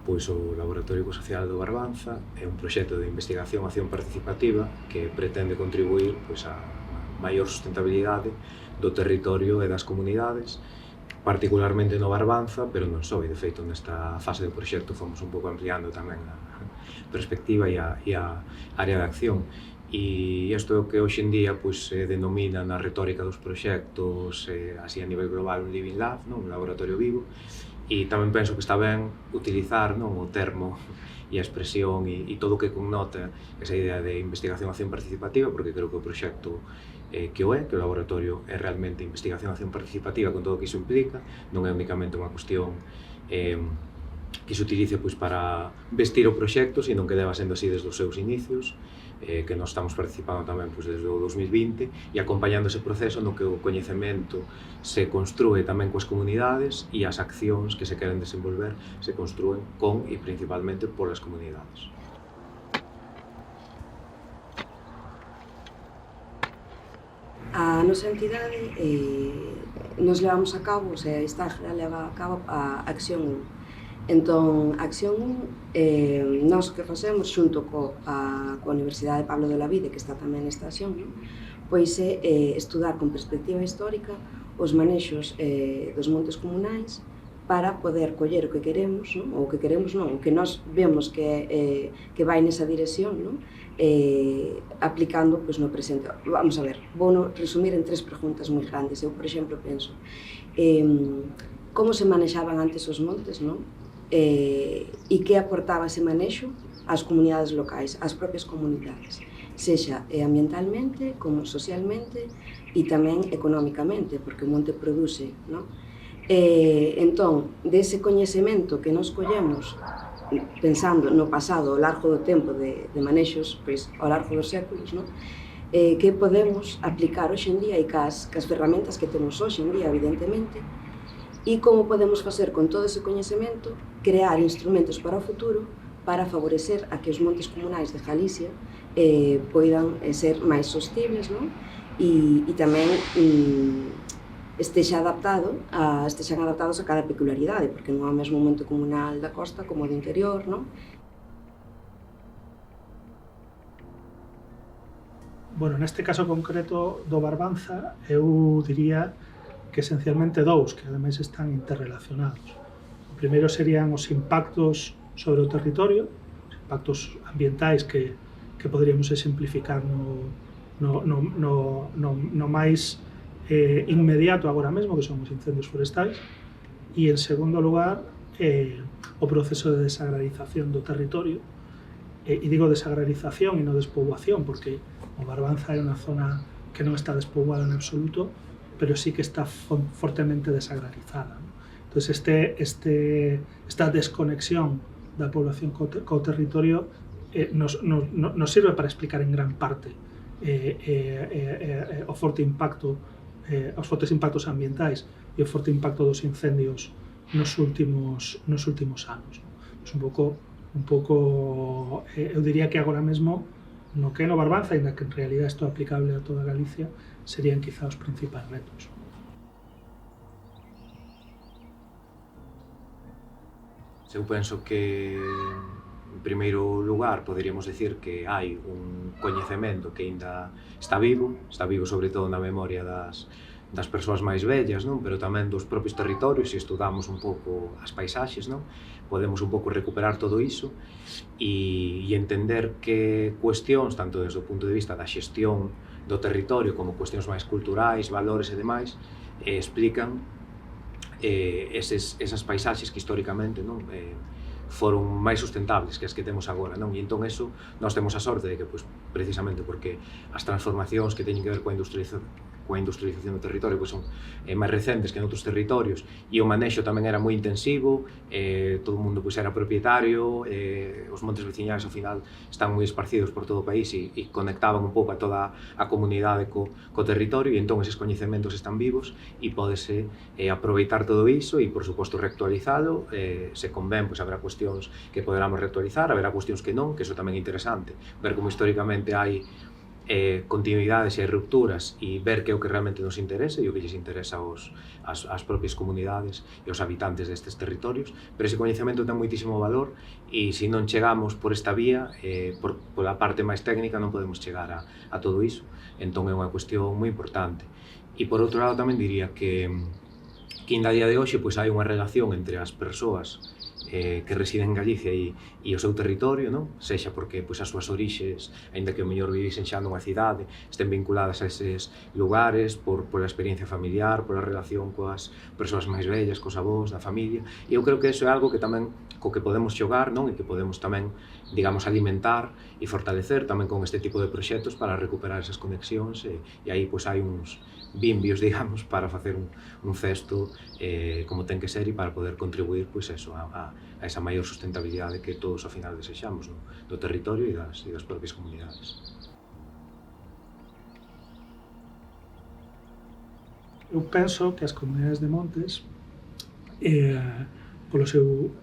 Pois o Laboratorio Ecosocial do Barbanza é un proxecto de investigación e acción participativa que pretende contribuir pois, a maior sustentabilidade do territorio e das comunidades, particularmente no Barbanza, pero non só, e de feito nesta fase do proxecto fomos un pouco ampliando tamén a perspectiva e a área de acción. E isto é o que hoxe en día pois, se denomina na retórica dos proxectos así a nivel global un living lab, non? Un laboratorio vivo, e tamén penso que está ben utilizar non, o termo e a expresión e todo o que connota esa idea de investigación e acción participativa, porque creo que o proxecto que o laboratorio é realmente investigación e acción participativa con todo o que iso implica, non é únicamente unha cuestión que se utilice pois, para vestir o proxecto, sino que deba sendo así desde os seus inicios, que nós estamos participando tamén pois, desde o 2020 e acompañando ese proceso no que o coñecemento se construe tamén coas comunidades e as accións que se queren desenvolver se construen con e principalmente polas comunidades. A nosa entidade nos levamos a cabo, o sea, a Estágera leva a cabo a Acción 1. Entón, Acción 1, nós que facemos xunto coa Universidade Pablo de Olavide, que está tamén nesta acción, pois é estudar con perspectiva histórica os manexos dos montes comunais para poder coller o que queremos, non? Ou o que queremos non, o que nós vemos que vai nesa dirección, non? Aplicando pois, no presente. Vamos a ver, vou resumir en 3 preguntas moi grandes. Eu, por exemplo, penso como se manexaban antes os montes, non? E que aportaba ese manexo ás comunidades locais, ás propias comunidades, sexa ambientalmente, como socialmente e tamén económicamente, porque o monte produce, non? Entón, dese coñecemento que nos collemos pensando no pasado ao largo do tempo de manexos, pois, ao largo dos séculos, non? Que podemos aplicar hoxe en día e cas ferramentas que temos hoxe en día, evidentemente, e como podemos facer con todo ese coñecemento crear instrumentos para o futuro para favorecer a que os montes comunais de Galicia poidan ser máis sostibles, non? E tamén estexan adaptados a cada peculiaridade, porque non é o mesmo monte comunal da costa como o do interior, non? Bueno, neste caso concreto do Barbanza, eu diría que esencialmente 2, que ademais están interrelacionados. O primeiro serían os impactos sobre o territorio, os impactos ambientais que poderíamos exemplificar no máis inmediato agora mesmo, que son os incendios forestais, e en segundo lugar o proceso de desagrarización do territorio, e digo desagrarización e non despoboación, porque o Barbanza é unha zona que non está despoboada en absoluto, pero sí que está fortemente desagrarizada. Entón, esta desconexión da población co territorio nos sirve para explicar en gran parte os fortes impactos ambientais e o forte impacto dos incendios nos últimos anos. Un pouco, eu diría que agora mesmo no que é no Barbanza, ainda que en realidad isto é aplicable a toda Galicia, serían quizá os principais retos. Eu penso que, en primeiro lugar, poderíamos decir que hai un coñecemento que ainda está vivo sobre todo na memoria das persoas máis vellas, non? Pero tamén dos propios territorios, se estudamos un pouco as paisaxes, non? Podemos un pouco recuperar todo iso e entender que cuestións, tanto desde o punto de vista da xestión do territorio como cuestións máis culturais, valores e demais, explican esas paisaxes que históricamente non foron máis sustentables que as que temos agora, non? E entón eso, nós temos a sorte de que, pois, precisamente porque as transformacións que teñen que ver coa industrialización do territorio pois son máis recentes que en outros territorios e o manexo tamén era moi intensivo, todo o mundo pois era propietario, os montes veciñais ao final están moi esparcidos por todo o país e conectaban un pouco a toda a comunidade co territorio e entón eses coñecementos están vivos e pódese aproveitar todo iso e por suposto reactualizalo, se convén pois haberá cuestións que poderamos reactualizar, haberá cuestións que non, que iso tamén é interesante, ver como históricamente hai continuidades e rupturas e ver que é o que realmente nos interesa e o que lles interesa as propias comunidades e os habitantes destes territorios, pero ese coñecemento ten moitísimo valor e se non chegamos por esta vía, por a parte máis técnica non podemos chegar a todo iso, entón é unha cuestión moi importante. E por outro lado tamén diría que ainda a día de hoxe pois hai unha relación entre as persoas que residen en Galicia e o seu territorio, non? Sexa porque pois, as súas orixes, aínda que o mellor vivisen xa nunha cidade, estén vinculadas a eses lugares pola experiencia familiar, pola relación coas persoas máis vellas, cos avós, da familia, e eu creo que iso é algo que tamén co que podemos xogar, non? E que podemos tamén, digamos, alimentar e fortalecer tamén con este tipo de proxectos para recuperar esas conexións e aí pois hai uns bimbios, digamos, para facer un cesto como ten que ser e para poder contribuir pois eso, a esa maior sustentabilidade que todos ao final desexamos do territorio e das propias comunidades. Eu penso que as comunidades de montes,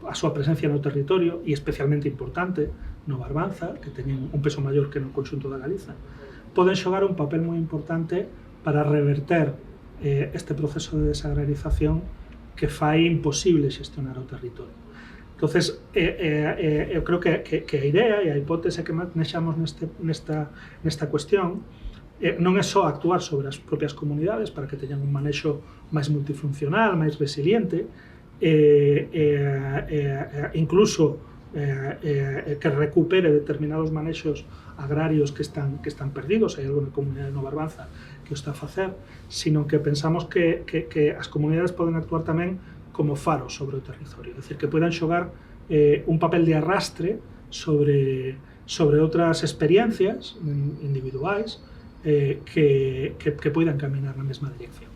a súa presencia no territorio, e especialmente importante no Barbanza, que teñen un peso maior que no conxunto da Galiza, poden xogar un papel moi importante para reverter este proceso de desagrarización que fai imposible xestionar o territorio. Entonces, eu creo que a idea e a hipótese que manexamos nesta cuestión non é só actuar sobre as propias comunidades para que teñan un manexo máis multifuncional, máis resiliente, incluso que recupere determinados manexos agrarios que están perdidos, hai algo na comunidade no Barbanza que o está a facer, sino que pensamos que as comunidades poden actuar tamén como faros sobre o territorio, é dicir, que poden xogar un papel de arrastre sobre outras experiencias individuais que poidan caminar na mesma dirección.